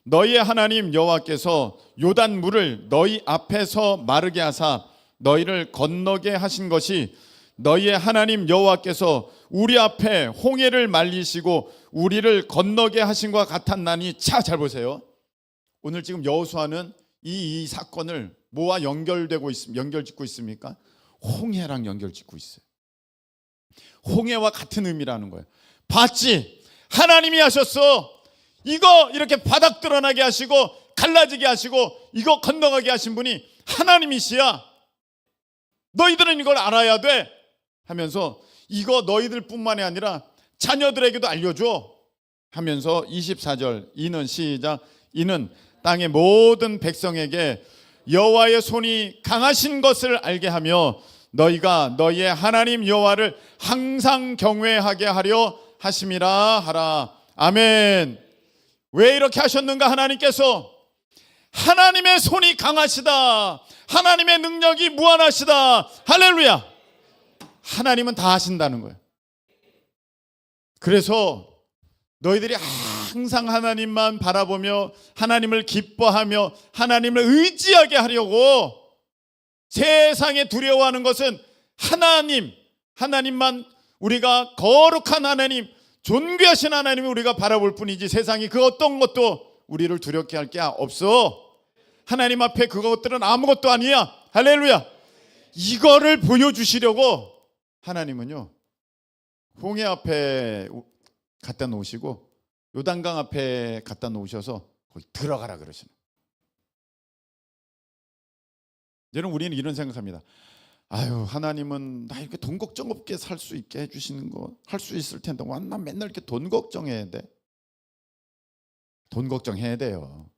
너희의 하나님 여호와께서 요단 물을 너희 앞에서 마르게 하사 너희를 건너게 하신 것이 너희의 하나님 여호와께서 우리 앞에 홍해를 말리시고 우리를 건너게 하신 것 같았나니. 자, 잘 보세요. 오늘 지금 여호수아는 이 사건을 뭐와 연결짓고 있습니까? 홍해랑 연결짓고 있어요. 홍해와 같은 의미라는 거예요. 봤지? 하나님이 하셨어. 이거 이렇게 바닥 드러나게 하시고 갈라지게 하시고 이거 건너가게 하신 분이 하나님이시야. 너희들은 이걸 알아야 돼 하면서 이거 너희들뿐만이 아니라 자녀들에게도 알려줘 하면서 24절 이는 시작 이는 땅의 모든 백성에게 여호와의 손이 강하신 것을 알게 하며 너희가 너희의 하나님 여호와를 항상 경외하게 하려 하심이라 하라. 아멘. 왜 이렇게 하셨는가? 하나님께서 하나님의 손이 강하시다. 하나님의 능력이 무한하시다. 할렐루야. 하나님은 다 하신다는 거예요. 그래서 너희들이 항상 하나님만 바라보며 하나님을 기뻐하며 하나님을 의지하게 하려고 세상에 두려워하는 것은 하나님만 우리가 거룩한 하나님, 존귀하신 하나님을 우리가 바라볼 뿐이지 세상이 그 어떤 것도 우리를 두렵게 할 게 없어. 하나님 앞에 그것들은 아무것도 아니야. 할렐루야. 이거를 보여주시려고 하나님은요 홍해 앞에 갖다 놓으시고 요단강 앞에 갖다 놓으셔서 거기 들어가라 그러시는. 여러분, 우리는 이런 생각합니다. 아유, 하나님은 나 이렇게 돈 걱정 없게 살 수 있게 해주시는 거 할 수 있을 텐데 나 맨날 이렇게 돈 걱정해야 돼. 돈 걱정해야 돼요.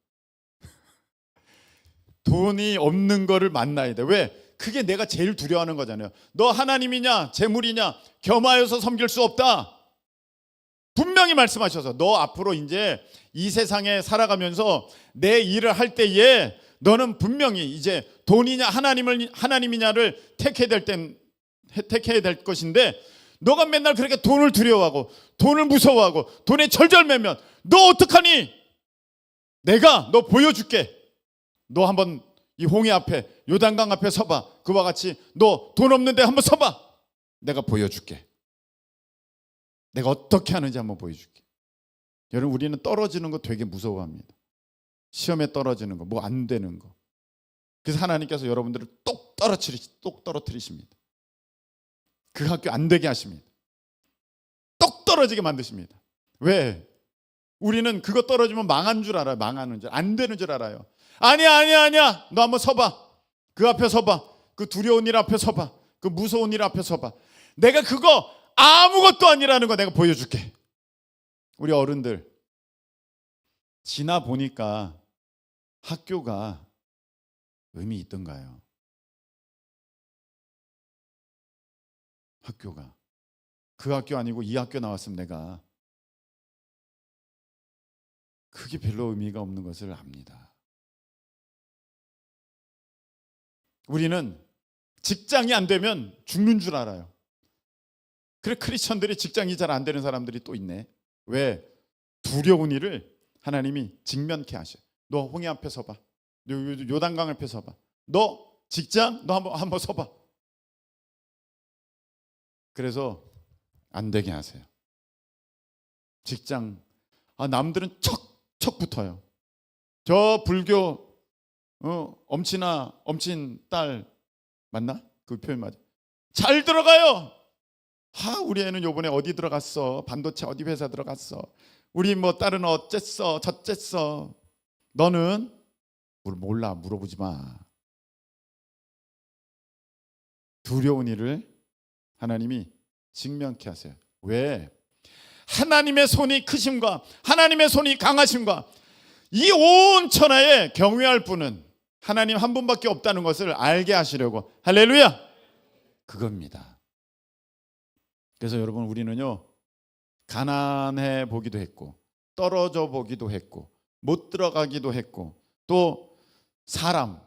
돈이 없는 거를 만나야 돼. 왜? 그게 내가 제일 두려워하는 거잖아요. 너 하나님이냐 재물이냐 겸하여서 섬길 수 없다. 분명히 말씀하셔서 너 앞으로 이제 이 세상에 살아가면서 내 일을 할 때에 너는 분명히 이제 돈이냐 하나님이냐를 택해야 될 것인데 너가 맨날 그렇게 돈을 두려워하고 돈을 무서워하고 돈에 절절매면 너 어떡하니? 내가 너 보여줄게. 너 한번 이 홍해 앞에 요단강 앞에 서봐. 그와 같이 너 돈 없는데 한번 서봐. 내가 보여줄게. 내가 어떻게 하는지 한번 보여줄게. 여러분, 우리는 떨어지는 거 되게 무서워합니다. 시험에 떨어지는 거, 뭐 안 되는 거. 그래서 하나님께서 여러분들을 똑 떨어뜨리십니다. 그 학교 안 되게 하십니다. 똑 떨어지게 만드십니다. 왜? 우리는 그거 떨어지면 망한 줄 알아요. 망하는 줄, 안 되는 줄 알아요. 아니야. 너 한번 서봐. 그 앞에 서봐. 그 두려운 일 앞에 서봐. 그 무서운 일 앞에 서봐. 내가 그거 아무것도 아니라는 거 내가 보여줄게. 우리 어른들 지나 보니까 학교가 의미 있던가요? 학교가 그 학교 아니고 이 학교 나왔으면 내가 그게 별로 의미가 없는 것을 압니다. 우리는 직장이 안 되면 죽는 줄 알아요. 그래, 크리스천들이 직장이 잘 안 되는 사람들이 또 있네. 왜? 두려운 일을 하나님이 직면케 하셔. 너 홍해 앞에 서봐. 요단강 앞에 서봐. 너 직장 너 한번 서봐. 그래서 안 되게 하세요. 직장 남들은 척 붙어요. 저 불교 엄친 딸 맞나? 그 표현 맞아. 잘 들어가요. 우리 애는 요번에 어디 들어갔어? 반도체 어디 회사 들어갔어? 우리 뭐 딸은 어쨌어? 저쨌어? 너는 몰라. 물어보지 마. 두려운 일을 하나님이 직면케 하세요. 왜? 하나님의 손이 크심과 하나님의 손이 강하심과 이 온 천하에 경외할 분은 하나님 한 분밖에 없다는 것을 알게 하시려고. 할렐루야. 그겁니다. 그래서 여러분, 우리는요 가난해 보기도 했고 떨어져 보기도 했고 못 들어가기도 했고 또 사람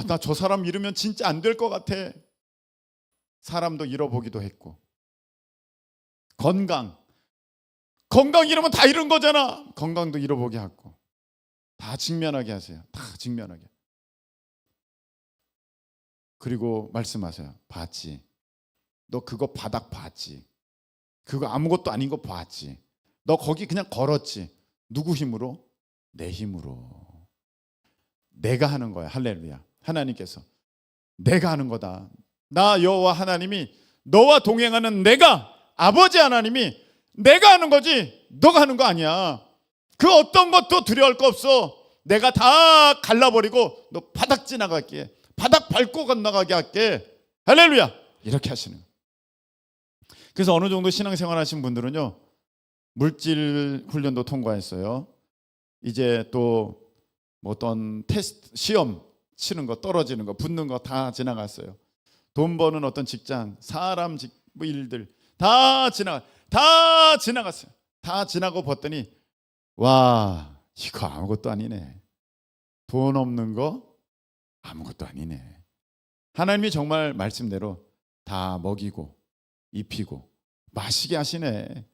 나 저 사람 잃으면 진짜 안 될 것 같아. 사람도 잃어보기도 했고, 건강 잃으면 다 잃은 거잖아. 건강도 잃어보게 하고, 다 직면하게 하세요. 다 직면하게. 그리고 말씀하세요. 봤지? 너 그거 바닥 봤지? 그거 아무것도 아닌 거 봤지? 너 거기 그냥 걸었지? 누구 힘으로? 내 힘으로. 내가 하는 거야. 할렐루야. 하나님께서 내가 하는 거다. 나 여호와 하나님이 너와 동행하는 내가, 아버지 하나님이 내가 하는 거지 너가 하는 거 아니야. 그 어떤 것도 두려워할 거 없어. 내가 다 갈라버리고 너 바닥 지나갈게. 바닥 밟고 건너가게 할게. 할렐루야. 이렇게 하시는 거예요. 그래서 어느 정도 신앙생활 하신 분들은요, 물질 훈련도 통과했어요. 이제 또 뭐 어떤 테스트, 시험 치는 거, 떨어지는 거, 붙는 거 다 지나갔어요. 돈 버는 어떤 직장, 사람 뭐 일들 다 지나갔어요. 다 지나고 봤더니 와, 이거 아무것도 아니네. 돈 없는 거 아무것도 아니네. 하나님이 정말 말씀대로 다 먹이고 입히고 마시게 하시네.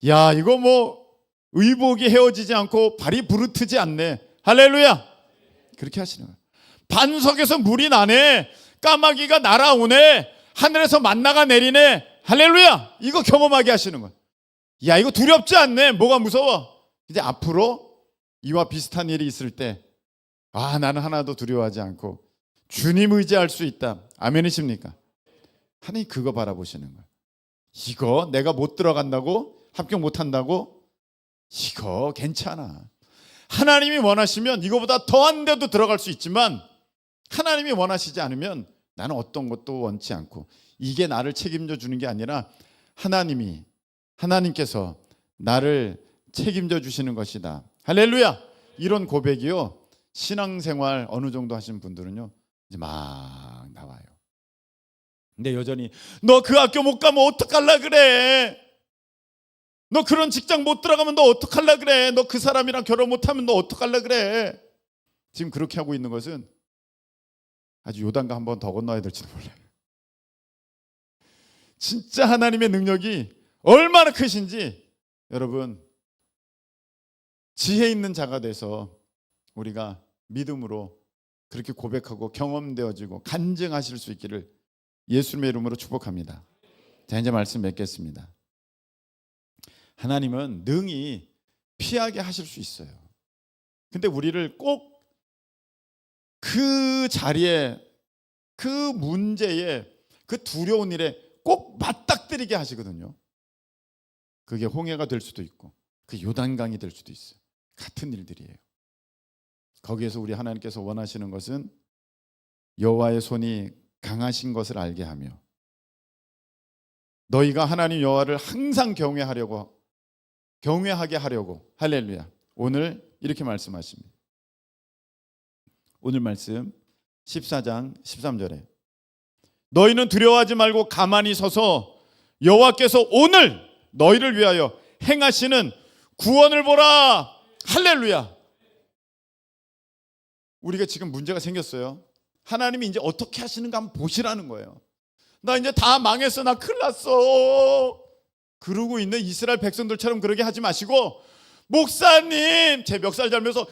야, 이거 뭐 의복이 헤어지지 않고 발이 부르트지 않네. 할렐루야. 그렇게 하시는 거예요. 반석에서 물이 나네. 까마귀가 날아오네. 하늘에서 만나가 내리네. 할렐루야. 이거 경험하게 하시는 거예요. 야, 이거 두렵지 않네. 뭐가 무서워? 이제 앞으로 이와 비슷한 일이 있을 때 나는 하나도 두려워하지 않고 주님 의지할 수 있다. 아멘이십니까? 하나님 그거 바라보시는 거예요. 이거 내가 못 들어간다고? 합격 못 한다고? 이거 괜찮아. 하나님이 원하시면 이거보다 더한 데도 들어갈 수 있지만, 하나님이 원하시지 않으면 나는 어떤 것도 원치 않고, 이게 나를 책임져 주는 게 아니라 하나님께서 나를 책임져 주시는 것이다. 할렐루야. 이런 고백이요, 신앙생활 어느 정도 하신 분들은요 이제 막 나와요. 근데 여전히 너 그 학교 못 가면 어떡할라 그래? 너 그런 직장 못 들어가면 너 어떡할라 그래? 너 그 사람이랑 결혼 못하면 너 어떡할라 그래? 지금 그렇게 하고 있는 것은 아주 요단강 한 번 더 건너야 될지도 몰라요. 진짜 하나님의 능력이 얼마나 크신지 여러분, 지혜 있는 자가 돼서 우리가 믿음으로 그렇게 고백하고 경험되어지고 간증하실 수 있기를 예수님의 이름으로 축복합니다. 자, 이제 말씀 맺겠습니다. 하나님은 능히 피하게 하실 수 있어요. 근데 우리를 꼭 그 자리에, 그 문제에, 그 두려운 일에 꼭 맞닥뜨리게 하시거든요. 그게 홍해가 될 수도 있고 그 요단강이 될 수도 있어요. 같은 일들이에요. 거기에서 우리 하나님께서 원하시는 것은 여호와의 손이 강하신 것을 알게 하며, 너희가 하나님 여호와를 항상 경외하게 하려고. 할렐루야. 오늘 이렇게 말씀하십니다. 오늘 말씀 14장 13절에 너희는 두려워하지 말고 가만히 서서 여호와께서 오늘 너희를 위하여 행하시는 구원을 보라. 할렐루야. 우리가 지금 문제가 생겼어요. 하나님이 이제 어떻게 하시는가 한번 보시라는 거예요. 나 이제 다 망했어. 나 큰일 났어. 그러고 있는 이스라엘 백성들처럼 그러게 하지 마시고, 목사님 제 멱살 잡면서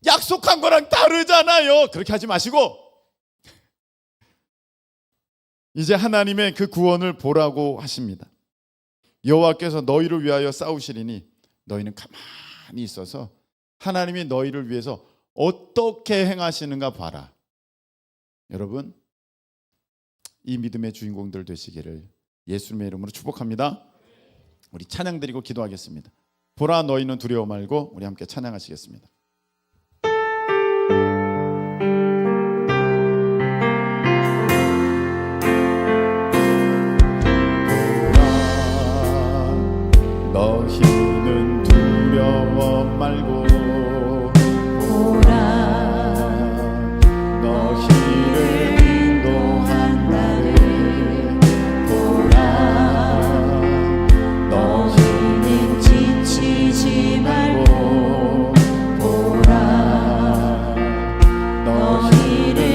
약속한 거랑 다르잖아요. 그렇게 하지 마시고 이제 하나님의 그 구원을 보라고 하십니다. 여호와께서 너희를 위하여 싸우시리니 너희는 가만히 있어서 하나님이 너희를 위해서 어떻게 행하시는가 봐라. 여러분, 이 믿음의 주인공들 되시기를 예수님의 이름으로 축복합니다. 우리 찬양 드리고 기도하겠습니다. 보라 너희는 두려워 말고, 우리 함께 찬양하시겠습니다. 너희는 두려워 말고, 너희를 인도한 나를 보라. 너희는 지치지 말고 보라. 너희를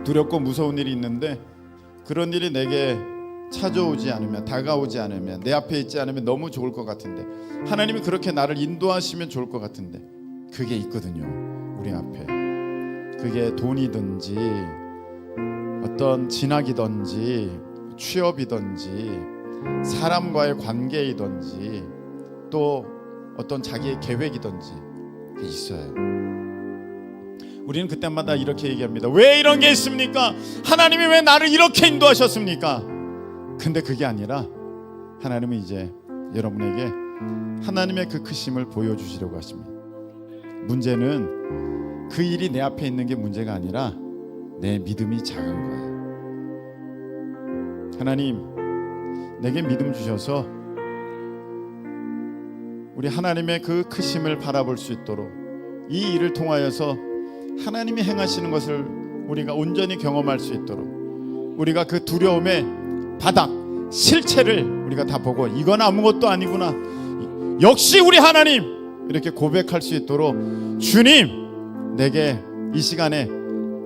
두렵고 무서운 일이 있는데 그런 일이 내게 찾아오지 않으면, 다가오지 않으면, 내 앞에 있지 않으면 너무 좋을 것 같은데, 하나님이 그렇게 나를 인도하시면 좋을 것 같은데 그게 있거든요, 우리 앞에. 그게 돈이든지 어떤 진학이든지 취업이든지 사람과의 관계이든지 또 어떤 자기의 계획이든지 있어요. 우리는 그때마다 이렇게 얘기합니다. 왜 이런 게 있습니까? 하나님이 왜 나를 이렇게 인도하셨습니까? 근데 그게 아니라 하나님은 이제 여러분에게 하나님의 그 크심을 보여주시려고 하십니다. 문제는 그 일이 내 앞에 있는 게 문제가 아니라 내 믿음이 작은 거예요. 하나님, 내게 믿음 주셔서 우리 하나님의 그 크심을 바라볼 수 있도록 이 일을 통하여서 하나님이 행하시는 것을 우리가 온전히 경험할 수 있도록, 우리가 그 두려움의 바닥, 실체를 우리가 다 보고 이건 아무것도 아니구나, 역시 우리 하나님, 이렇게 고백할 수 있도록 주님, 내게 이 시간에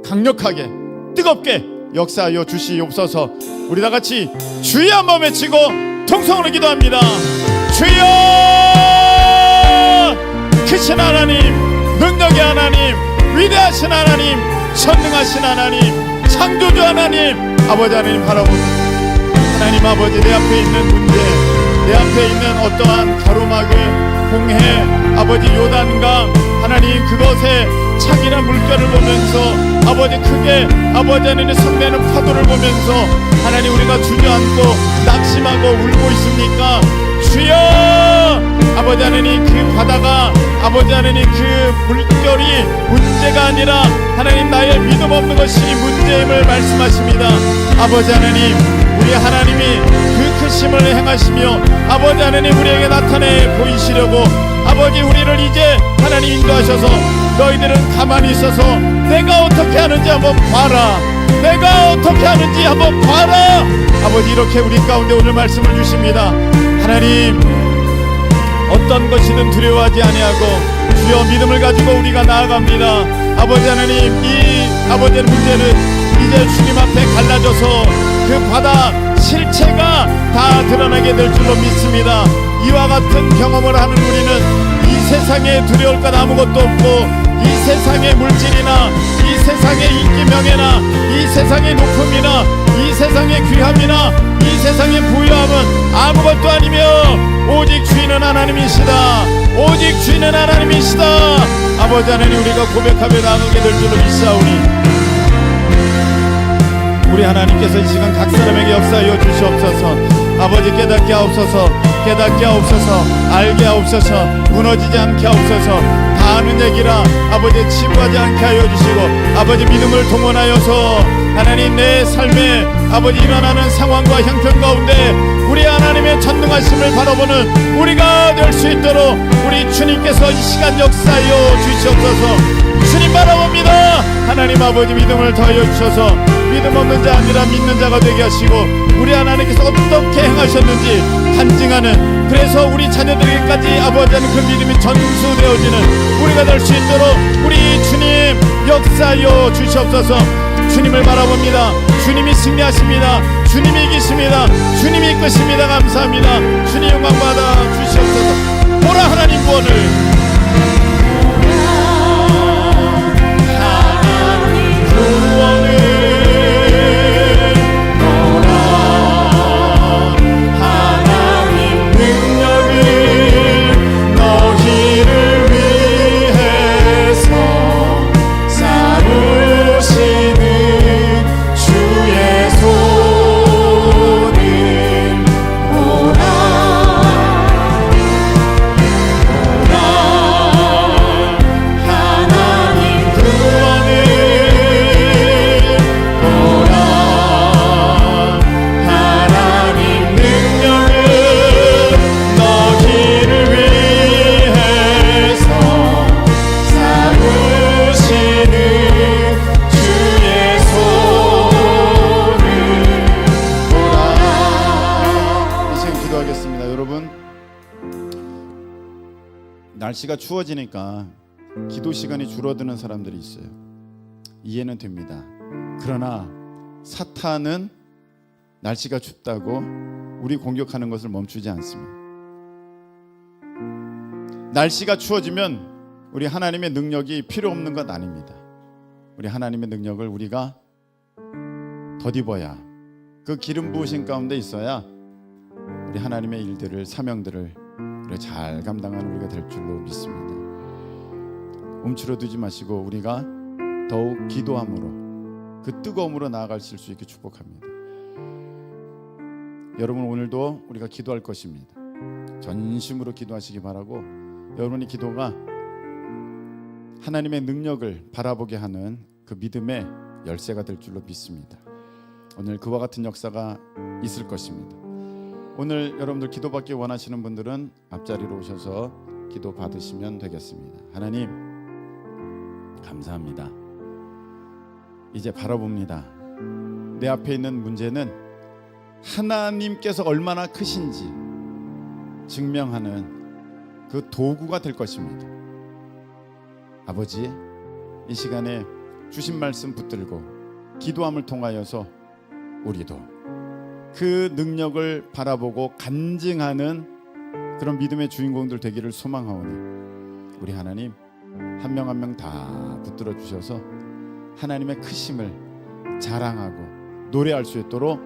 강력하게 뜨겁게 역사하여 주시옵소서. 우리 다 같이 주여 한번 외치고 통성으로 기도합니다. 주여! 크신 하나님, 능력의 하나님, 위대하신 하나님, 전능하신 하나님, 창조주 하나님, 아버지 하나님 바라봅니다. 하나님 아버지, 내 앞에 있는 문제, 내 앞에 있는 어떠한 가로막을, 홍해, 아버지 요단강, 하나님 그것에 차기란 물결을 보면서 아버지 크게 아버지 하나님 성내는 파도를 보면서 하나님 우리가 주저앉고 낙심하고 울고 있습니까? 주여! 아버지 하나님 그 바다가 아버지 하나님 그 물결이 문제가 아니라 하나님 나의 믿음 없는 것이 문제임을 말씀하십니다. 아버지 하나님, 우리 하나님이 그 크심을 행하시며 아버지 하나님 우리에게 나타내 보이시려고 아버지 우리를 이제 하나님 인도하셔서 너희들은 가만히 있어서 내가 어떻게 하는지 한번 봐라, 내가 어떻게 하는지 한번 봐라. 아버지 이렇게 우리 가운데 오늘 말씀을 주십니다. 하나님, 어떤 것이든 두려워하지 아니하고 주여 믿음을 가지고 우리가 나아갑니다. 아버지 하나님, 이 아버지의 문제는 이제 주님 앞에 갈라져서 그 바다 실체가 다 드러나게 될 줄로 믿습니다. 이와 같은 경험을 하는 우리는 이 세상에 두려울 것 아무것도 없고, 이 세상의 물질이나 이 세상의 인기 명예나 이 세상의 높음이나 이 세상의 귀함이나 이 세상의 부유함은 아무것도 아니며 오직 주인은 하나님이시다. 오직 주인은 하나님이시다. 아버지 하나님, 우리가 고백하며 나가게 될 줄로 믿사오니 우리 하나님께서 이 시간 각 사람에게 역사하여 주시옵소서. 아버지 깨닫게 하옵소서. 깨닫게 하옵소서. 알게 하옵소서. 무너지지 않게 하옵소서. 다 아는 얘기라 아버지 치부하지 않게 하여 주시고 아버지 믿음을 동원하여서 하나님 내 삶에 아버지 일어나는 상황과 형편 가운데 우리 하나님의 전능하심을 바라보는 우리가 될 수 있도록 우리 주님께서 이 시간 역사하여 주시옵소서. 주님 바라봅니다. 하나님 아버지 믿음을 더하여 주셔서 믿음 없는 자 아니라 믿는 자가 되게 하시고 우리 하나님께서 어떻게 행하셨는지 간증하는, 그래서 우리 자녀들에게까지 아버지는 그 믿음이 전수되어지는 우리가 될 수 있도록 우리 주님 역사하여 주시옵소서. 주님을 바라봅니다. 주님이 승리하십니다. 주님이 이기십니다. 주님이 이끄십니다. 감사합니다. 주님 영광 받아 주시옵소서. 보라 하나님 구원을, 날씨가 추워지니까 기도 시간이 줄어드는 사람들이 있어요. 이해는 됩니다. 그러나 사탄은 날씨가 춥다고 우리 공격하는 것을 멈추지 않습니다. 날씨가 추워지면 우리 하나님의 능력이 필요 없는 것 아닙니다. 우리 하나님의 능력을 우리가 덧입어야, 그 기름 부으신 가운데 있어야 우리 하나님의 일들을, 사명들을 우리가 잘 감당하는 우리가 될 줄로 믿습니다. 움츠러들지 마시고 우리가 더욱 기도함으로 그 뜨거움으로 나아가실 수 있게 축복합니다. 여러분, 오늘도 우리가 기도할 것입니다. 전심으로 기도하시기 바라고, 여러분의 기도가 하나님의 능력을 바라보게 하는 그 믿음의 열쇠가 될 줄로 믿습니다. 오늘 그와 같은 역사가 있을 것입니다. 오늘 여러분들 기도받기 원하시는 분들은 앞자리로 오셔서 기도 받으시면 되겠습니다. 하나님, 감사합니다. 이제 바라봅니다. 내 앞에 있는 문제는 하나님께서 얼마나 크신지 증명하는 그 도구가 될 것입니다. 아버지, 이 시간에 주신 말씀 붙들고 기도함을 통하여서 우리도 그 능력을 바라보고 간증하는 그런 믿음의 주인공들 되기를 소망하오니, 우리 하나님 한 명 한 명 다 붙들어 주셔서 하나님의 크심을 자랑하고 노래할 수 있도록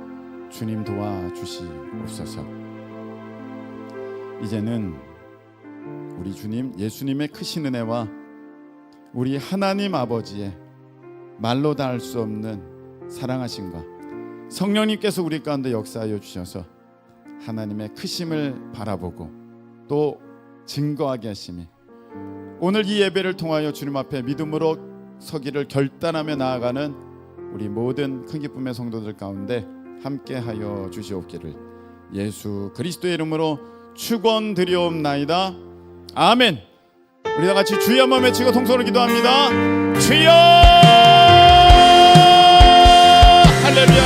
주님 도와주시옵소서. 이제는 우리 주님 예수님의 크신 은혜와 우리 하나님 아버지의 말로 다 할 수 없는 사랑하심과 성령님께서 우리 가운데 역사하여 주셔서 하나님의 크심을 바라보고 또 증거하게 하심이, 오늘 이 예배를 통하여 주님 앞에 믿음으로 서기를 결단하며 나아가는 우리 모든 큰 기쁨의 성도들 가운데 함께하여 주시옵기를 예수 그리스도의 이름으로 축원드리옵나이다. 아멘. 우리 다 같이 주여 한번 외치고 통성으로 기도합니다. 주여!